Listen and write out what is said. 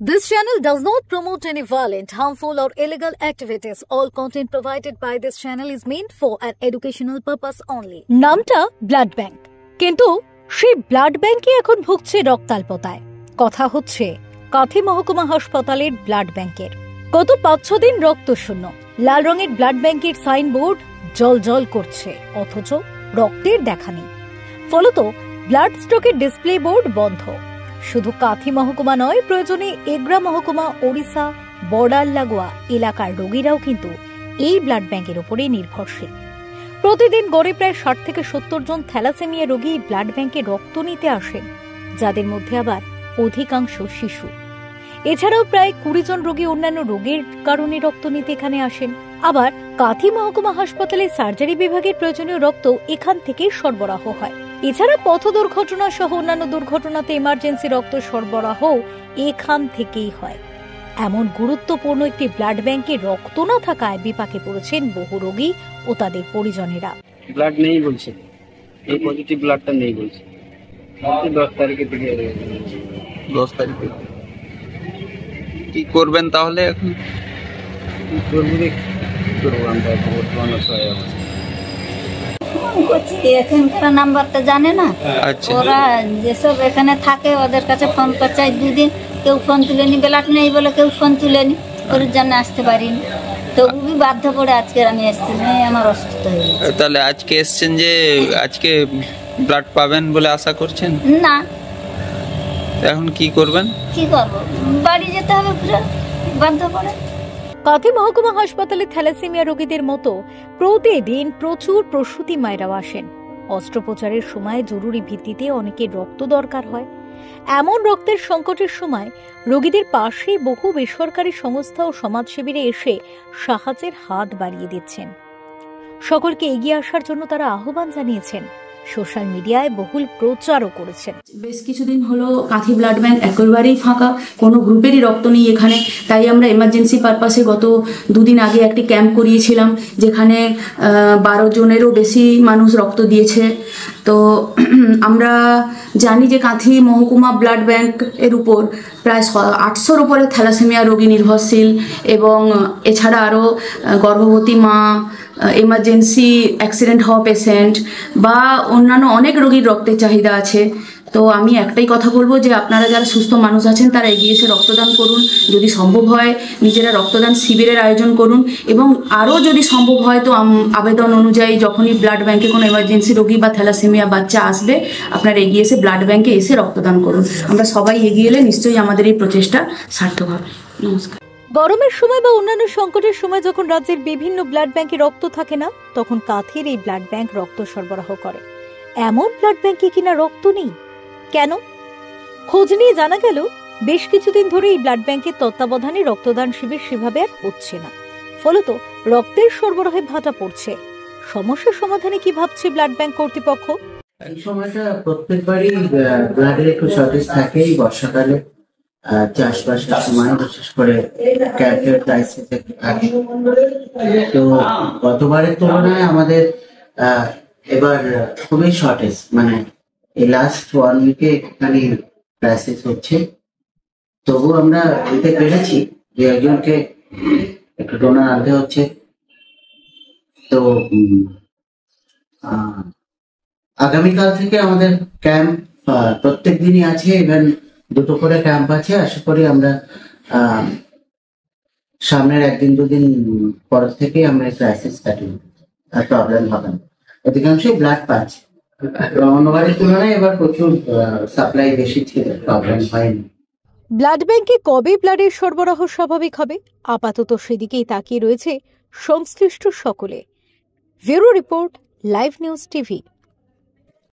This channel does not promote any violent, harmful or illegal activities. All content provided by this channel is meant for an educational purpose only. নামটা blood bank, কিন্তু সেই blood ব্যাংকে এখন ভুগছে রক্তাল্পতায়। কথা হচ্ছে কাঁথি মহকুমা হাসপাতালের ব্লাড ব্যাংকের। গত ৫-৬ দিন রক্ত শূন্য। লাল রঙের ব্লাড ব্যাংকের সাইনবোর্ড জল করছে, অথচ রক্তের দেখা নেই। ফলত ব্লাড স্টকের ডিসপ্লে বোর্ড বন্ধ। শুধু কাঁথি মহকুমা নয়, প্রয়োজনে এগরা মহকুমা, ওড়িশা বর্ডার লাগোয়া এলাকার রোগীরাও কিন্তু এই ব্লাড ব্যাংকের উপরেই নির্ভরশীল। প্রতিদিন গড়ে প্রায় ৬০ থেকে ৭০ জন থ্যালাসেমিয়া রোগী ব্লাড ব্যাংকে রক্ত নিতে আসেন, যাদের মধ্যে আবার অধিকাংশ শিশু। এছাড়াও প্রায় ২০ জন রোগী অন্যান্য রোগের কারণে রক্ত নিতে এখানে আসেন। আবার কাঁথি মহকুমা হাসপাতালে সার্জারি বিভাগের প্রয়োজনীয় রক্ত এখান থেকেই সরবরাহ হয়। এছাড়া পথ দুর্ঘটনা সহ অন্যান্য দুর্ঘটনাতে ইমার্জেন্সি রক্ত সরবরাহ এখান থেকেই হয়। এমন গুরুত্বপূর্ণ একটি ব্লাড ব্যাংকে রক্ত না থাকায় বিপাকে পড়েছেন বহু রোগী ও তাদের পরিজনেরা। ব্লাড নেই বলছে, এই পজিটিভ ব্লাডটা নেই বলছে। 10 তারিখে থেকে 10 তারিখে কি করবেন তাহলে? এখন কি করবো আমরা বর্তমানে এখানকার নাম্বারটা জানে না। ওরা যেসব এখানে থাকে ওদের কাছে ফোন করছে, 2 দিন কেউ ফোন তুলেনি, ব্লাড নেই বলে কেউ ফোন তুলেনি, ওর জন্য আসতে পারিনি। তো খুবই বাধ্য করে আজকে আমি এসেছি, আমার অসুস্থ হয়ে গেছে। তাহলে আজকে এসছেন যে আজকে ব্লাড পাবেন বলে আশা করছেন? না। এখন কি করবেন? কি করবো, বাড়ি যেতে হবে পুরো বাধ্য করে। কাঁথি মহকুমা হাসপাতালে থ্যালাসেমিয়া রোগীদের মতো প্রতিদিন প্রচুর প্রসূতি মায়েরাও আসেন। অস্ত্রোপচারের সময় জরুরি ভিত্তিতে অনেকের রক্ত দরকার হয়। এমন রক্তের সংকটের সময় রোগীদের পাশে বহু বেসরকারি সংস্থা ও সমাজসেবীরা এসে সাহায্যের হাত বাড়িয়ে দিচ্ছেন। সকলকে এগিয়ে আসার জন্য তারা আহ্বান জানিয়েছেন, সোশ্যাল মিডিয়ায় বহুল প্রচারও করেছেন। বেশ কিছুদিন হলো কাঁথি ব্লাড ব্যাংক একেবারেই ফাঁকা, কোনো গ্রুপেরই রক্ত নেই এখানে। তাই আমরা এমার্জেন্সি পারপাসে গত 2 দিন আগে একটি ক্যাম্প করিয়েছিলাম, যেখানে 12 জনেরও বেশি মানুষ রক্ত দিয়েছে। তো আমরা জানি যে কাঁথি মহকুমা ব্লাড ব্যাংক এর উপর প্রায় 800-র উপরে থ্যালাসেমিয়া রোগী নির্ভরশীল, এবং এছাড়া আরও গর্ভবতী মা, এমার্জেন্সি অ্যাক্সিডেন্ট হওয়া পেশেন্ট বা অন্যান্য অনেক রোগীর রক্তের চাহিদা আছে। তো আমি একটাই কথা বলবো যে আপনারা যারা সুস্থ মানুষ আছেন তারা এগিয়ে এসে রক্তদান করুন। যদি সম্ভব হয় নিজেরা রক্তদান শিবিরের আয়োজন করুন, এবং আরও যদি সম্ভব হয় তো আবেদন অনুযায়ী যখনই ব্লাড ব্যাংকে কোনো এমার্জেন্সি রোগী বা থ্যালাসেমিয়া বাচ্চা আসবে, আপনারা এগিয়ে এসে ব্লাড ব্যাংকে এসে রক্তদান করুন। আমরা সবাই এগিয়ে এলে নিশ্চয়ই আমাদের এই প্রচেষ্টা সার্থক হবে। নমস্কার। গরমের সময় বা অন্যান্য সংকটের সময় যখন রাজ্যের বিভিন্ন ব্লাড ব্যাংকে রক্ত থাকে না, তখন কাঁথির এই ব্লাড ব্যাংক রক্ত সরবরাহ করে। এমন ব্লাড ব্যাংকে কিনা রক্ত নেই কেন? খোঁজ নিয়ে জানা গেল বেশ কিছুদিন ধরে এই ব্লাড ব্যাংকের তত্ত্বাবধানে রক্তদান শিবির সেভাবে আর হচ্ছে না। ফলত রক্তের সরবরাহে ভাটা পড়ছে। সমস্যার সমাধানে কি ভাবছে ব্লাড ব্যাংক কর্তৃপক্ষ? এই সময়টা প্রত্যেকবারই ব্লাডের একটু শর্টেজ থাকেই বর্ষাকালে, চাষবাসের সময়, বিশেষ করে ক্যান্সার ক্রাইসিস থাকে। তো গতবারের তুলনায় আমাদের এবার খুবই শর্টেজ, মানে এই লাস্ট 1 উইকে একটুখানি ক্রাইসিস হচ্ছে। তবু আমরা দিতে পেরেছি যে একজনকে একটু ডোনার আনতে হচ্ছে। তো আগামীকাল থেকে আমাদের ক্যাম্প প্রত্যেক দিনই আছে, ইভেন 2টো করে ক্যাম্প আছে। আশা করি আমরা সামনের 1-2 দিন পর থেকে আমরা ক্রাইসিস কাটিয়ে আর প্রবলেম হবে না। অধিকাংশই ব্লাড পাচ্ছে, অন্যবারের তুলনায় এবার প্রচুর সাপ্লাই বেশি ছিল, প্রবলেম হয়নি। ব্লাড ব্যাংকে কবে ব্লাডের সরবরাহ স্বাভাবিক হবে, আপাতত সেদিকেই তাকিয়ে রয়েছে সংশ্লিষ্ট সকলে। Bureau report, live news TV.